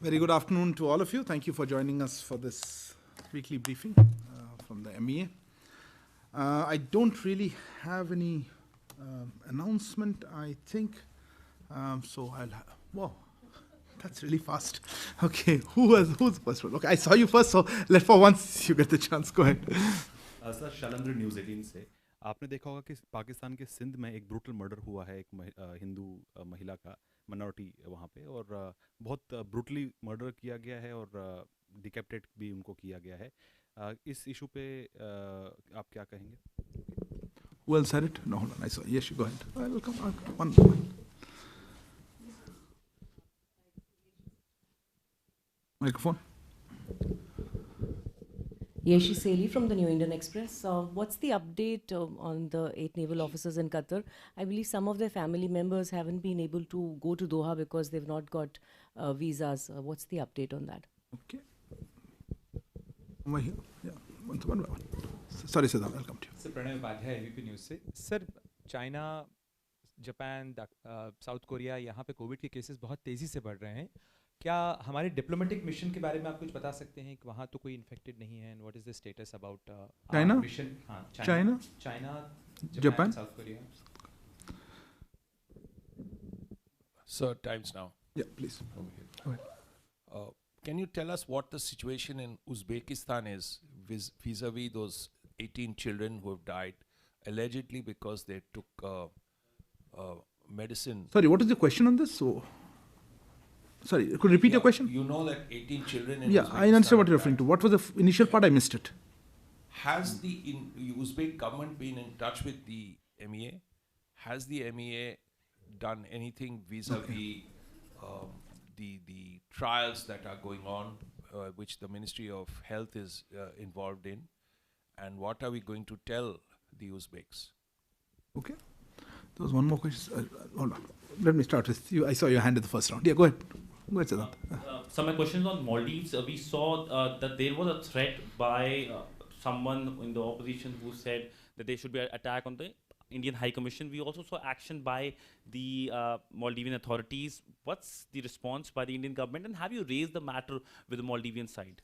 Very good afternoon to all of you. Thank you for joining us for this weekly briefing from the MEA. I don't really have any announcement, I think. So I'll. Whoa, that's really fast. Okay, who's the first one? Okay, I saw you first, so let for once you get the chance. Go ahead. Sir Shailendra news 18 से आपने देखा होगा कि पाकिस्तान के सिंध में एक brutal murder हुआ है एक हिंदू महिला का मिनॉरिटी वहाँ पे और बहुत ब्रूटली मर्डर किया गया है और डिकैपिटेट भी उनको किया गया है इस इशू पे आप क्या कहेंगे? Who else had it? No, hold on. I saw. Yes, you go ahead. I will come. One. Microphone. Yeshi Seli from the New Indian Express. What's the update on the 8 naval officers in Qatar? I believe some of their family members haven't been able to go to Doha because they've not got visas. What's the update on that? Okay. Over here. Yeah. One by one. Sorry, Siddharth. I'll come to you. Sir Pranay Upadhyay ABP news से। Sir China, Japan, South Korea यहाँ पे Covid के cases बहुत तेज़ी से बढ़ रहे हैं। क्या हमारे डिप्लोमेटिक मिशन के बारे में आप कुछ बता सकते हैं कि वहाँ तो कोई इन्फेक्टेड नहीं है and what is the status about China mission? हाँ, China, Japan, South Korea. Sir, times now. Yeah, please. Over here. Go ahead. Can you tell us what the situation in Uzbekistan is vis-a-vis those 18 children who have died, allegedly because they took medicine? Sorry, what is the question on this? Sorry, could you repeat your question? You know that 18 children in Yeah, I understand what you're referring to. What was the initial part? I missed it. Has the Uzbek government been in touch with the MEA? Has the MEA done anything vis-a-vis the trials that are going on, which the Ministry of Health is involved in? And what are we going to tell the Uzbeks? Okay. There was one more question. Hold on. Let me start with you. I saw your hand in the first round. Yeah, go ahead. Go ahead, Siddharth. So my question is on Maldives. We saw that there was a threat by someone in the opposition who said that there should be an attack on the Indian High Commission. We also saw action by the Maldivian authorities. What's the response by the Indian government, and have you raised the matter with the Maldivian side?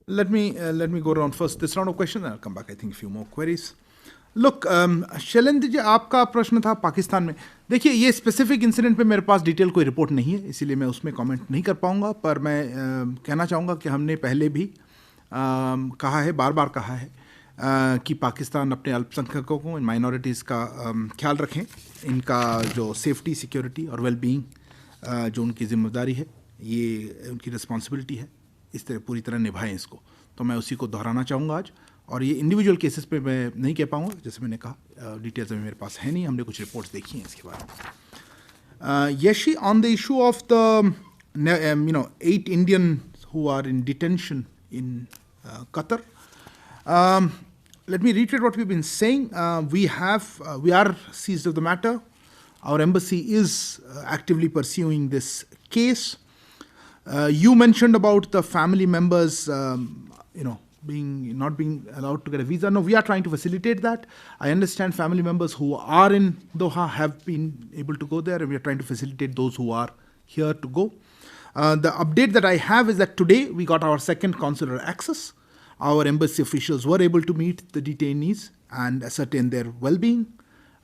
Let me go around first this round of questions, and I'll come back. I think a few more queries. Look, Shailendra ji, आपका प्रश्न था पाकिस्तान में। देखिए, ये specific incident पे मेरे पास detail कोई report नहीं है, इसीलिए मैं उसमें कमेंट नहीं कर पाऊंगा। पर मैं कहना चाहूँगा कि हमने पहले भी कहा है, बार बार कहा है कि पाकिस्तान अपने अल्पसंख्यकों को, इन माइनॉरिटीज़ का ख्याल रखें, इनका जो सेफ्टी, सिक्योरिटी और वेलबींग जो उनकी जिम्मेदारी है, ये उनकी रिस्पॉन्सिबिलिटी है, इस तरह पूरी तरह निभाएं इसको। तो मैं उसी को दोहराना चाहूँगा आज। और ये इंडिविजुअल केसेस पे मैं नहीं कह पाऊँगा, जैसे मैंने कहा डिटेल्स अभी मेरे पास है नहीं, हमने कुछ रिपोर्ट्स देखी हैं इसके बारे में। Yeshi, on the issue of the 8 Indian who are in detention in Qatar, let me reiterate what we've been saying. We are seized of the matter. Our embassy is actively pursuing this case. You mentioned about the family members, not being allowed to get a visa. No, we are trying to facilitate that. I understand family members who are in Doha have been able to go there, and we are trying to facilitate those who are here to go. The update that I have is that today we got our second consular access. Our embassy officials were able to meet the detainees and ascertain their well-being.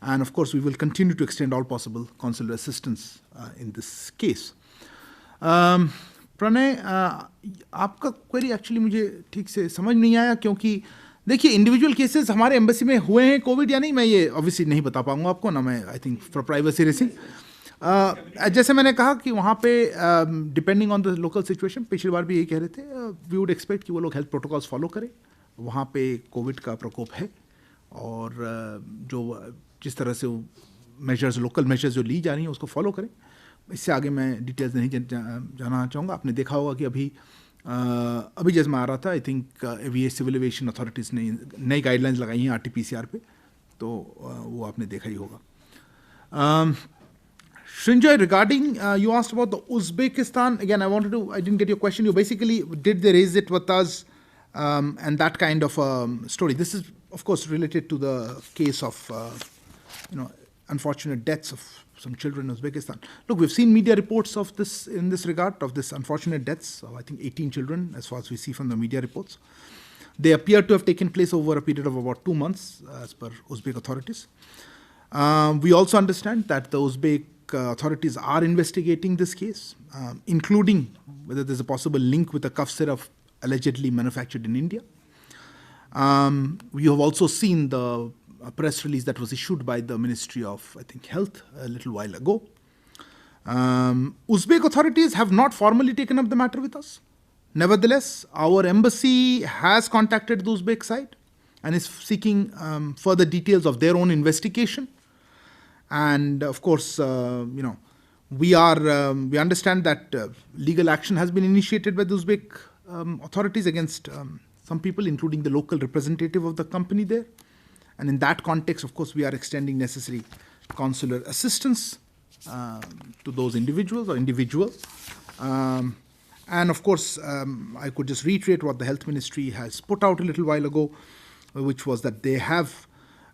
And of course, we will continue to extend all possible consular assistance in this case. Pranay, आपका query actually मुझे ठीक से समझ नहीं आया, क्योंकि देखिए individual cases हमारे एम्बेसी में हुए हैं कोविड या नहीं, मैं ये ऑब्वियसली नहीं बता पाऊंगा आपको ना, मैं I think for privacy reason. जैसे मैंने कहा कि वहाँ पे depending on the local situation, पिछली बार भी यही कह रहे थे, वी वुड एक्सपेक्ट कि वो लोग हेल्थ प्रोटोकॉल्स फॉलो करें। वहाँ पे कोविड का प्रकोप है और जो जिस तरह से मेजर्स, लोकल मेजर्स जो ली जा रही हैं उसको फॉलो करें। इससे आगे मैं डिटेल्स नहीं जाना चाहूँगा। आपने देखा होगा कि अभी जैसे मैं आ रहा था, I think civil aviation authorities ने नई गाइडलाइंस लगाई हैं RT-PCR पे, तो वो आपने देखा ही होगा। Srinjoy, regarding you asked about the Uzbekistan, again I didn't get your question. You basically, did they raise it with us and that kind of story. This is of course related to the case of unfortunate deaths of some children in Uzbekistan. Look, we've seen media reports of this in this regard, of this unfortunate deaths of I think 18 children, as far as we see from the media reports. They appear to have taken place over a period of about 2 months, as per Uzbek authorities. We also understand that the Uzbek authorities are investigating this case, including whether there's a possible link with a cough syrup allegedly manufactured in India. We have also seen the press release that was issued by the Ministry of, I think, Health a little while ago. Uzbek authorities have not formally taken up the matter with us. Nevertheless, our embassy has contacted the Uzbek side and is seeking further details of their own investigation. And of course, we understand that legal action has been initiated by the Uzbek authorities against some people, including the local representative of the company there. And in that context, of course, we are extending necessary consular assistance to those individuals or individuals. And of course, I could just reiterate what the Health Ministry has put out a little while ago, which was that they have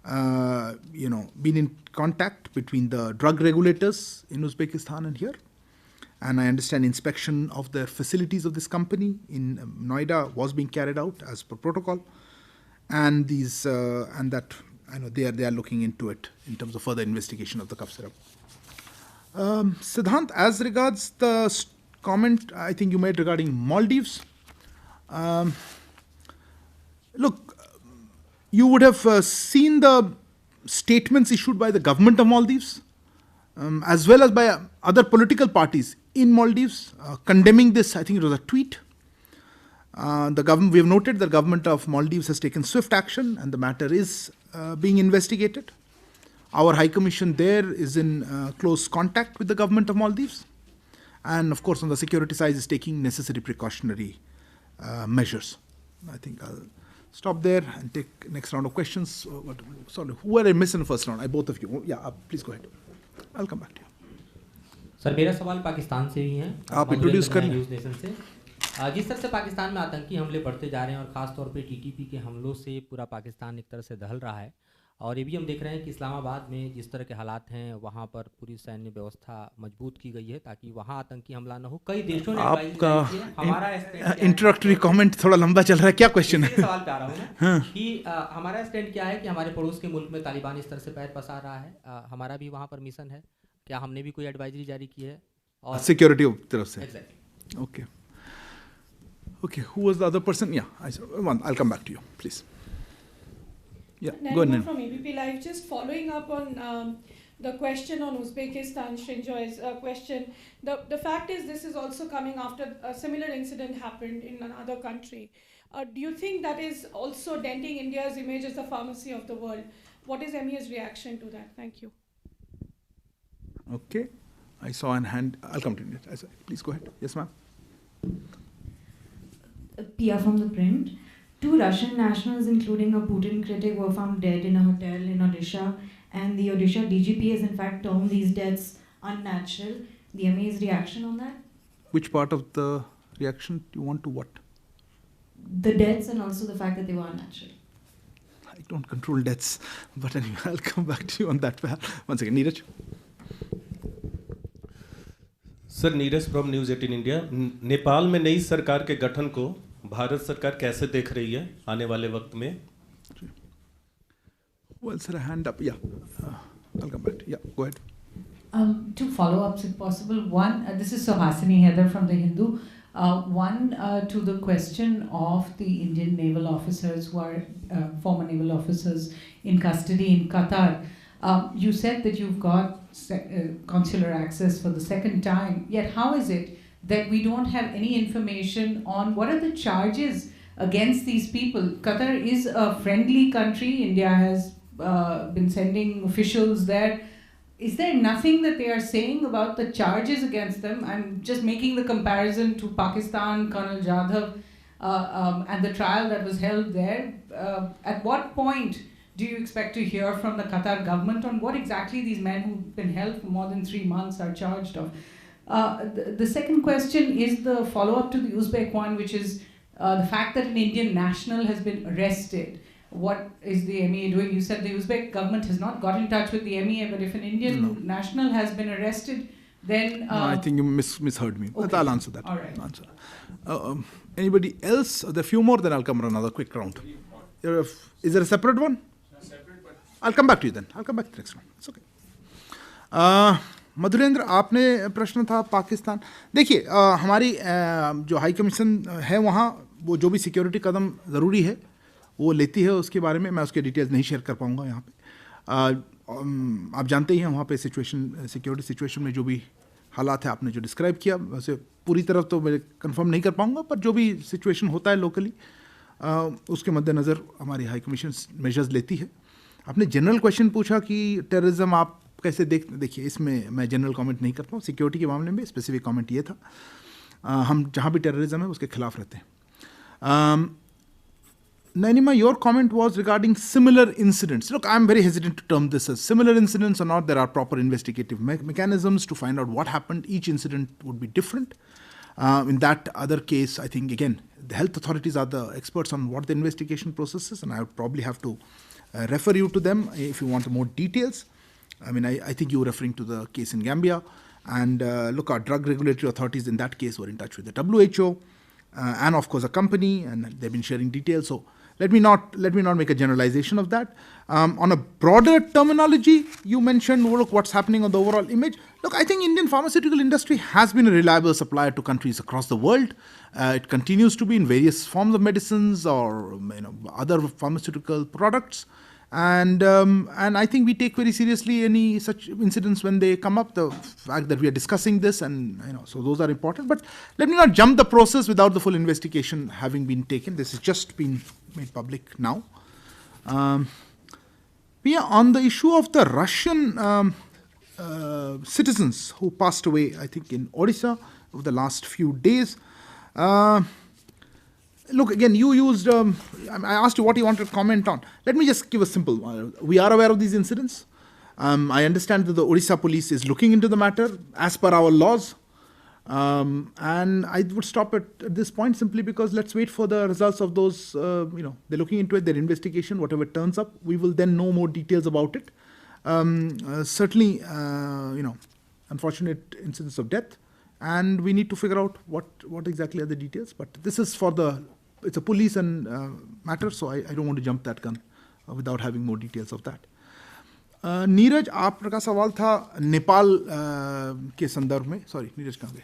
been in contact between the drug regulators in Uzbekistan and here. And I understand inspection of the facilities of this company in Noida was being carried out as per protocol. And that I know they are looking into it in terms of further investigation of the cough syrup. Siddhant, as regards the comment I think you made regarding Maldives, look, you would have seen the statements issued by the government of Maldives, as well as by other political parties in Maldives, condemning this. I think it was a tweet. We have noted the government of Maldives has taken swift action, and the matter is being investigated. Our High Commission there is in close contact with the government of Maldives, and of course on the security side is taking necessary precautionary measures. I think I'll stop there and take next round of questions. Sorry, who were I missing the first round? Both of you. Yeah, please go ahead. I'll come back to you. Sir मेरा सवाल पाकिस्तान से ही है, आप introduce करें news nation से। जिस तरह से पाकिस्तान में आतंकी हमले बढ़ते जा रहे हैं और ख़ास तौर पे टीटीपी के हमलों से पूरा पाकिस्तान एक तरह से दहल रहा है, और ये भी हम देख रहे हैं कि इस्लामाबाद में जिस तरह के हालात हैं वहाँ पर पूरी सैन्य व्यवस्था मजबूत की गई है ताकि वहाँ आतंकी हमला ना हो। कई देशों ने आपका हमारा इंट्रोडक्टरी कमेंट थोड़ा लंबा चल रहा है, क्या क्वेश्चन है? सवाल पे आ रहा हूँ मैं कि हमारा स्टैंड क्या है कि हमारे पड़ोस के मुल्क में तालिबान इस तरह से पैर पसार रहा है, हमारा भी वहाँ पर मिशन है, क्या हमने भी कोई एडवाइजरी जारी की है? और सिक्योरिटी तरफ से। Exactly. Okay, who was the other person? Yeah, I'll come back to you, please. Yeah, go ahead. From ABP Live, just following up on the question on Uzbekistan, Srinjoy's question. The fact is this is also coming after a similar incident happened in another country. Do you think that is also denting India's image as the pharmacy of the world? What is MEA's reaction to that? Thank you. Okay, I saw an hand. I'll come to you. Please go ahead. Yes, ma'am. Pia from the print. 2 Russian nationals, including a Putin critic, were found dead in a hotel in Odisha, and the Odisha DGP has in fact termed these deaths unnatural. The MEA's reaction on that? Which part of the reaction do you want to what? The deaths and also the fact that they were unnatural. I don't control deaths, but anyway, I'll come back to you on that. One second, Neeraj. Sir, Neeraj from news 18 India. Nepal में नई सरकार के गठन को भारत सरकार कैसे देख रही है आने वाले वक्त में? Well, sir, a hand up. Yeah, I'll come back. Yeah, go ahead. 2 follow-ups if possible. One, this is Sohasini Heather from The Hindu. One, to the question of the Indian naval officers who are former naval officers in custody in Qatar. You said that you've got consular access for the second time, yet how is it that we don't have any information on what are the charges against these people? Qatar is a friendly country. India has been sending officials there. Is there nothing that they are saying about the charges against them? I'm just making the comparison to Pakistan, Colonel Jadhav, and the trial that was held there. At what point do you expect to hear from the Qatar government on what exactly these men who've been held for more than 3 months are charged of? The second question is the follow-up to the Uzbek one, which is the fact that an Indian national has been arrested. what is the MEA doing? You said the Uzbek government has not got in touch with the MEA, but if an Indian national has been arrested, then... No, I think you misheard me. Okay. But I'll answer that. All right. Anybody else? There are a few more, then I'll come for another quick round. Is there a separate one? I'll come back to you then. I'll come back to the next one. It's okay. Madhurendra, आपने प्रश्न था पाकिस्तान. देखिए, हमारी जो high commission है वहाँ, वो जो भी सिक्योरिटी कदम ज़रूरी है वो लेती है. उसके बारे में मैं उसके डिटेल्स नहीं शेयर कर पाऊँगा यहाँ पे. आप जानते ही हैं वहाँ पे सिक्योरिटी सिचुएशन में जो भी हालात है आपने जो डिस्क्राइब किया, वैसे पूरी तरफ तो मैं कंफर्म नहीं कर पाऊँगा, पर जो भी सिचुएशन होता है लोकली उसके मद्देनज़र हमारी हाई कमीशन मेजर्स लेती है. आपने जनरल क्वेश्चन पूछा कि टेररिज्म आप कैसे देखिए, इसमें मैं जनरल कमेंट नहीं करता हूँ. सिक्योरिटी के मामले में स्पेसिफिक कमेंट ये था, हम जहाँ भी टेररिज्म है उसके खिलाफ रहते हैं. Nainima, your comment was regarding similar incidents. Look, I'm very hesitant to term this as similar incidents or not. There are proper investigative mechanisms to find out what happened. Each incident would be different. In that other case, I think, again, the health authorities are the experts on what the investigation process is, and I would probably have to refer you to them if you want more details. I mean, I think you were referring to the case in Gambia. And look, our drug regulatory authorities in that case were in touch with the WHO and, of course, a company, and they've been sharing details. So let me not make a generalization of that. On a broader terminology, you mentioned, look, what's happening on the overall image. Look, I think Indian pharmaceutical industry has been a reliable supplier to countries across the world. It continues to be in various forms of medicines or other pharmaceutical products. And I think we take very seriously any such incidents when they come up. The fact that we are discussing this, and so those are important. But let me not jump the process without the full investigation having been taken. This has just been made public now. On the issue of the Russian citizens who passed away, I think in Odisha over the last few days. Look, again, you used, I asked you what you wanted to comment on. Let me just give a simple one. We are aware of these incidents. I understand that the Odisha police is looking into the matter as per our laws. And I would stop at this point simply because let's wait for the results of those, they're looking into it, their investigation, whatever turns up. We will then know more details about it. Certainly, unfortunate incidents of death. And we need to figure out what exactly are the details. But this is it's a police and matter, so I don't want to jump that gun without having more details of that. Neeraj, आपका सवाल था नेपाल के संदर्भ में. Sorry, Neeraj कहाँ गए?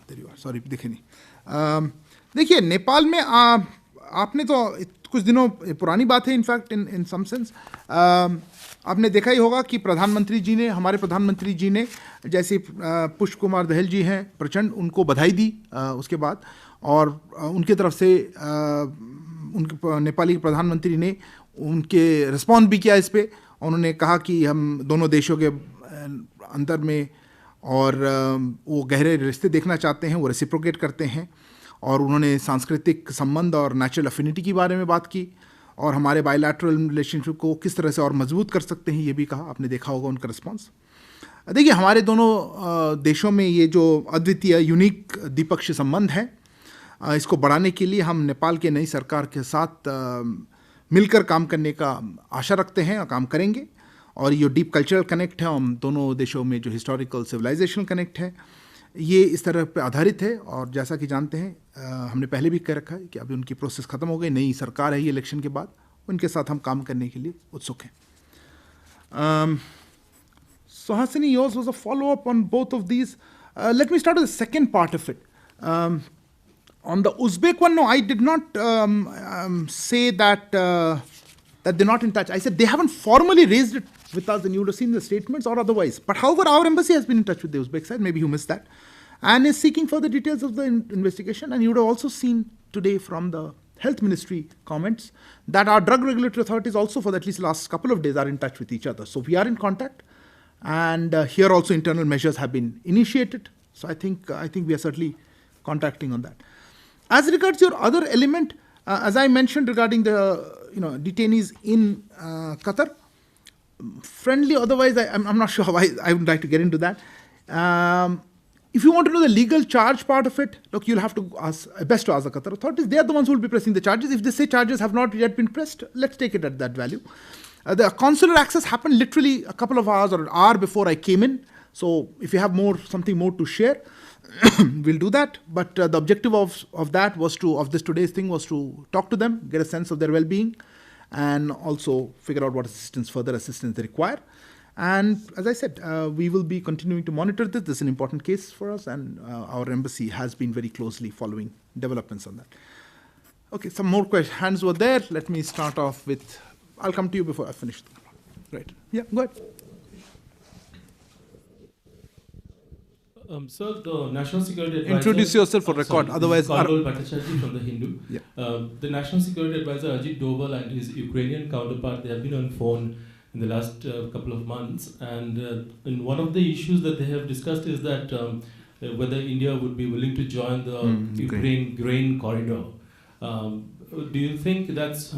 there you are. Sorry, दिखे नहीं. देखिए, नेपाल में आपने तो कुछ दिनों पुरानी बात है, इनफैक्ट इन सम सेंस आपने देखा ही होगा कि हमारे प्रधानमंत्री जी ने, जैसे पुष्प कुमार दहल जी हैं प्रचंड, उनको बधाई दी उसके बाद, और उनके तरफ से उनके नेपाली प्रधानमंत्री ने उनके रिस्पॉन्ड भी किया इस पे. उन्होंने कहा कि हम दोनों देशों के अंदर में और वो गहरे रिश्ते देखना चाहते हैं, वो रेसिप्रोकेट करते हैं. और उन्होंने सांस्कृतिक संबंध और नेचुरल अफिनिटी के बारे में बात की, और हमारे बायलैटरल रिलेशनशिप को किस तरह से और मजबूत कर सकते हैं ये भी कहा. आपने देखा होगा उनका रिस्पांस. देखिए, हमारे दोनों देशों में ये जो अद्वितीय यूनिक द्विपक्षीय संबंध है, इसको बढ़ाने के लिए हम नेपाल के नई सरकार के साथ मिलकर काम करने का आशा रखते हैं और काम करेंगे. और ये डीप कल्चरल कनेक्ट है हम दोनों देशों में, जो हिस्टोरिकल सिविलाइजेशनल कनेक्ट है, ये इस तरह पे आधारित है. और जैसा कि जानते हैं, हमने पहले भी कह रखा है कि अभी उनकी प्रोसेस ख़त्म हो गई, नई सरकार है ये इलेक्शन के बाद, उनके साथ हम काम करने के लिए उत्सुक हैं. Suhasini, yours was a follow-up on both of these. Let me start with the second part of it. On the Uzbek one, no, I did not say that they're not in touch. I said they haven't formally raised it with us, and you would have seen the statements or otherwise. But however, our embassy has been in touch with the Uzbek side, maybe you missed that, and is seeking further details of the investigation. And you would have also seen today from the Health Ministry comments that our drug regulatory authorities also for at least the last couple of days are in touch with each other. So we are in contact, and here also internal measures have been initiated. So I think we are certainly contacting on that. As regards your other element, as I mentioned regarding the detainees in Qatar, friendly, otherwise I'm not sure why I would like to get into that. If you want to know the legal charge part of it, look, you'll have to ask, best to ask the Qatar authorities. They are the ones who will be pressing the charges. If they say charges have not yet been pressed, let's take it at that value. The consular access happened literally a couple of hours or an hour before I came in. So if you have something more to share, we'll do that. But the objective of that was of this today's thing was to talk to them, get a sense of their well-being, and also figure out what further assistance they require. And as I said, we will be continuing to monitor this. This is an important case for us, and our embassy has been very closely following developments on that. Okay, some more hands were there. Let me start off with, I'll come to you before I finish. Right. Yeah, go ahead. Sir, the National Security Advisor... Introduce yourself for record, otherwise... Kallol Bhattacharjee from the Hindu. Yeah. The National Security Advisor Ajit Doval and his Ukrainian counterpart, they have been on phone in the last couple of months, and in one of the issues that they have discussed is that whether India would be willing to join the Ukraine grain corridor. Do you think that's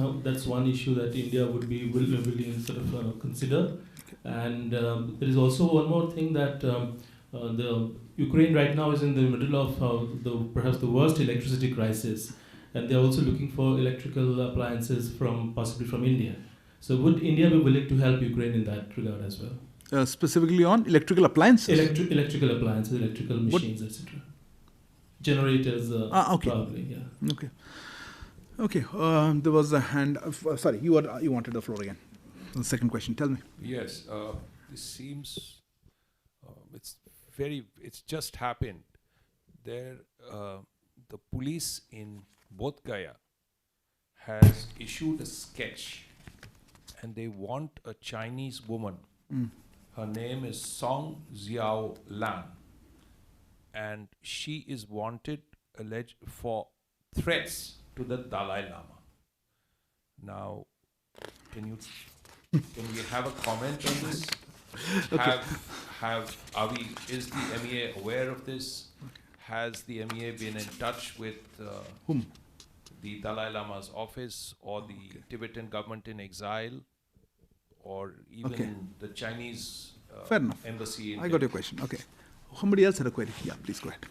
one issue that India would be willing to sort of consider? And there is also one more thing that the Ukraine right now is in the middle of perhaps the worst electricity crisis, and they're also looking for electrical appliances possibly from India. So would India be willing to help Ukraine in that regard as well? Specifically on electrical appliances? Electrical appliances, electrical machines, etc. Generators, probably, yeah. Okay. Okay, there was a hand. Sorry, you wanted the floor again. The second question, tell me. Yes, this seems it's just happened. The police in Bodh Gaya has issued a sketch, and they want a Chinese woman. Her name is Song Xiao Lan, and she is wanted alleged for threats to the Dalai Lama. Now, can we have a comment on this? Okay. Is the MEA aware of this? Has the MEA been in touch with whom? The Dalai Lama's office or the Tibetan government in exile, or even the Chinese Fair enough. embassy? I got your question. Okay. Somebody else had a query. Yeah, please go ahead.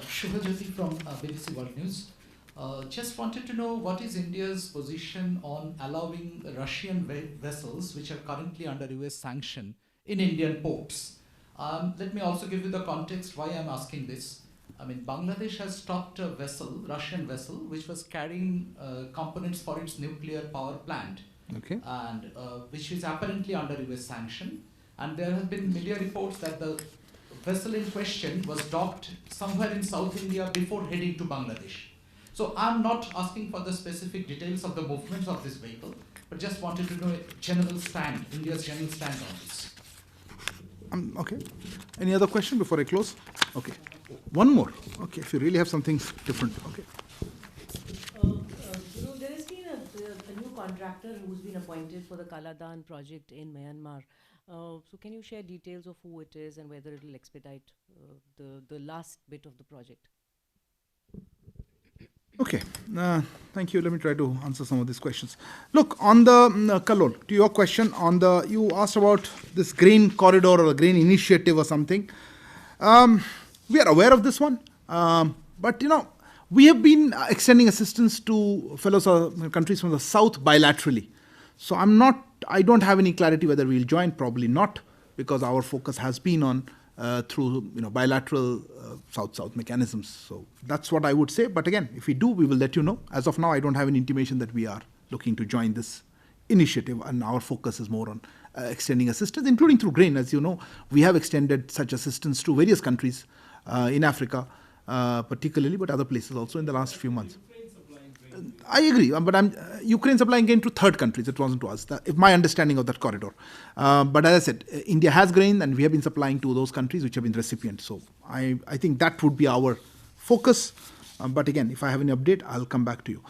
Shubhajyoti from BBC World News. Just wanted to know what is India's position on allowing Russian vessels which are currently under US sanction in Indian ports. Let me also give you the context why I'm asking this. I mean, Bangladesh has stopped a vessel, Russian vessel, which was carrying components for its nuclear power plant, and which is apparently under US sanction. And there have been media reports that the vessel in question was docked somewhere in South India before heading to Bangladesh. So I'm not asking for the specific details of the movements of this vehicle, but just wanted to know India's general stand on this. Okay. Any other question before I close? Okay. One more. Okay, if you really have something different. Okay. There has been a new contractor who's been appointed for the Kaladan project in Myanmar. So can you share details of who it is and whether it will expedite the last bit of the project? Okay, thank you. Let me try to answer some of these questions. Look, on the Kallol, to your question, you asked about this grain corridor or a grain initiative or something. We are aware of this one, but we have been extending assistance to fellow countries from the south bilaterally. So I don't have any clarity whether we'll join. Probably not, because our focus has been on through bilateral south-south mechanisms. So that's what I would say. But again, if we do, we will let you know. As of now, I don't have any intimation that we are looking to join this initiative, and our focus is more on extending assistance, including through grain. As you know, we have extended such assistance to various countries in Africa, particularly, but other places also in the last few months. I agree, but Ukraine supplying grain to third countries. It wasn't to us. If my understanding of that corridor. But as I said, India has grain, and we have been supplying to those countries which have been recipients. So I think that would be our focus. But again, if I have any update, I'll come back to you.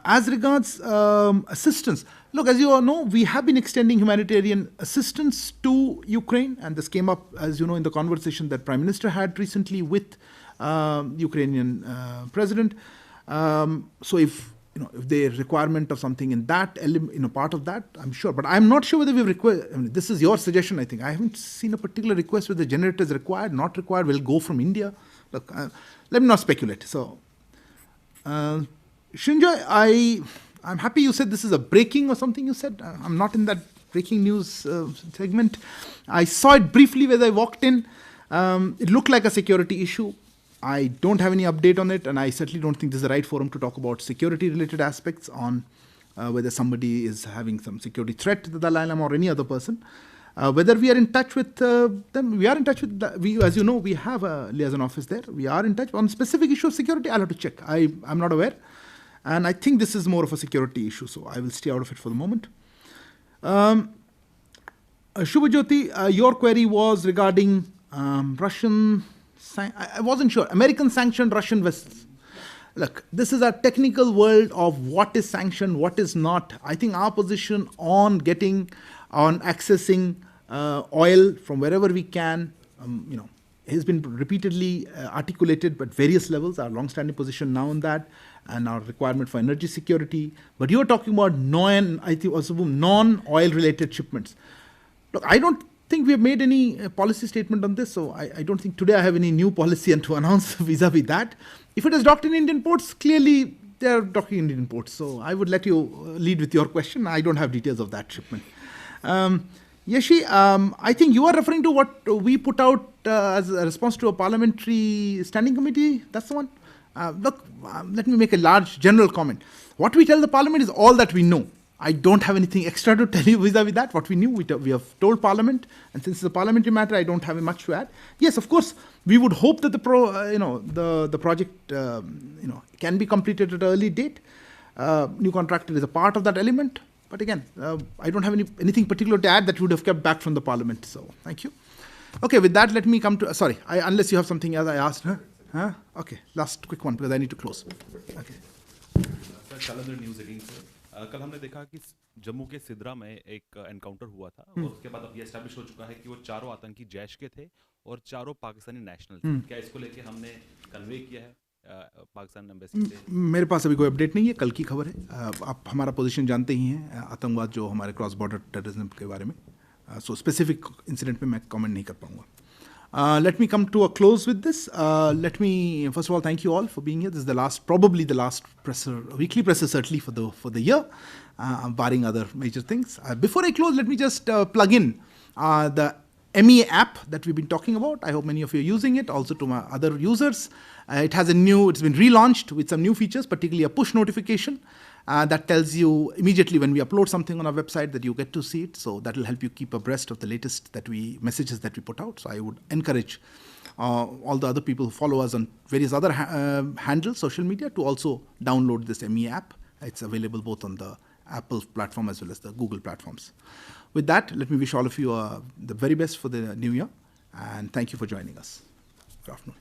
As regards assistance, look, as you all know, we have been extending humanitarian assistance to Ukraine, and this came up, as you know, in the conversation that Prime Minister had recently with Ukrainian President. So if if there's requirement of something in that part of that, I'm sure. But I'm not sure whether we've requested. This is your suggestion, I think. I haven't seen a particular request whether the generator is required, not required, will go from India. Look, let me not speculate. So, Srinjoy, I'm happy you said this is a breaking or something you said. I'm not in that breaking news segment. I saw it briefly when I walked in. It looked like a security issue. I don't have any update on it, and I certainly don't think this is the right forum to talk about security-related aspects on whether somebody is having some security threat to the Dalai Lama or any other person. Whether we are in touch with them, we are in touch with, as you know, we have a liaison office there. We are in touch on specific issue of security. I'll have to check. I'm not aware. And I think this is more of a security issue, so I will stay out of it for the moment. Shubhajyoti, your query was regarding Russian, I wasn't sure, American sanctioned Russian vessels. Look, this is a technical world of what is sanctioned, what is not. I think our position on accessing oil from wherever we can, has been repeatedly articulated at various levels, our long-standing position now on that, and our requirement for energy security. But you are talking about non-oil related shipments. Look, I don't think we have made any policy statement on this, so I don't think today I have any new policy and to announce vis-a-vis that. If it is docked in Indian ports, clearly they are docking in Indian ports. So I would let you lead with your question. I don't have details of that shipment. Yeshi, I think you are referring to what we put out as a response to a parliamentary standing committee. That's the one. Look, let me make a large general comment. What we tell the parliament is all that we know. I don't have anything extra to tell you vis-a-vis that. What we knew, we have told Parliament, and since it's a parliamentary matter, I don't have much to add. Yes, of course, we would hope that the project can be completed at an early date. New contractor is a part of that element, but again, I don't have anything particular to add that would have kept back from the Parliament. So thank you. Okay, with that, let me come to unless you have something else I asked. Huh? Okay, last quick one because I need to close. Okay. Calendar News 18 से कल हमने देखा कि जम्मू के सिद्रा में एक encounter हुआ था और उसके बाद अब ये एस्टैब्लिश हो चुका है कि वो चारों आतंकी जैश के थे और चारों पाकिस्तानी नेशनल थे। क्या इसको लेके हमने कन्वे किया है पाकिस्तान एम्बेसी से? मेरे पास अभी कोई अपडेट नहीं है, कल की खबर है। आप हमारा पोजीशन जानते ही हैं आतंकवाद जो हमारे क्रॉस बॉर्डर टेररिज्म के बारे में, सो स्पेसिफिक इंसिडेंट पे मैं कमेंट नहीं कर पाऊंगा। Let me come to a close with this. Let me first of all thank you all for being here. This is probably the last weekly presser certainly for the year, barring other major things. Before I close, let me just plug in the MEA app that we've been talking about. I hope many of you are using it. Also to my other users, it's been relaunched with some new features, particularly a push notification. That tells you immediately when we upload something on our website that you get to see it. So that will help you keep abreast of the latest messages that we put out. So I would encourage all the other people who follow us on various other handles, social media, to also download this MEA app. It's available both on the Apple platform as well as the Google platforms. With that, let me wish all of you the very best for the new year. And thank you for joining us. Good afternoon.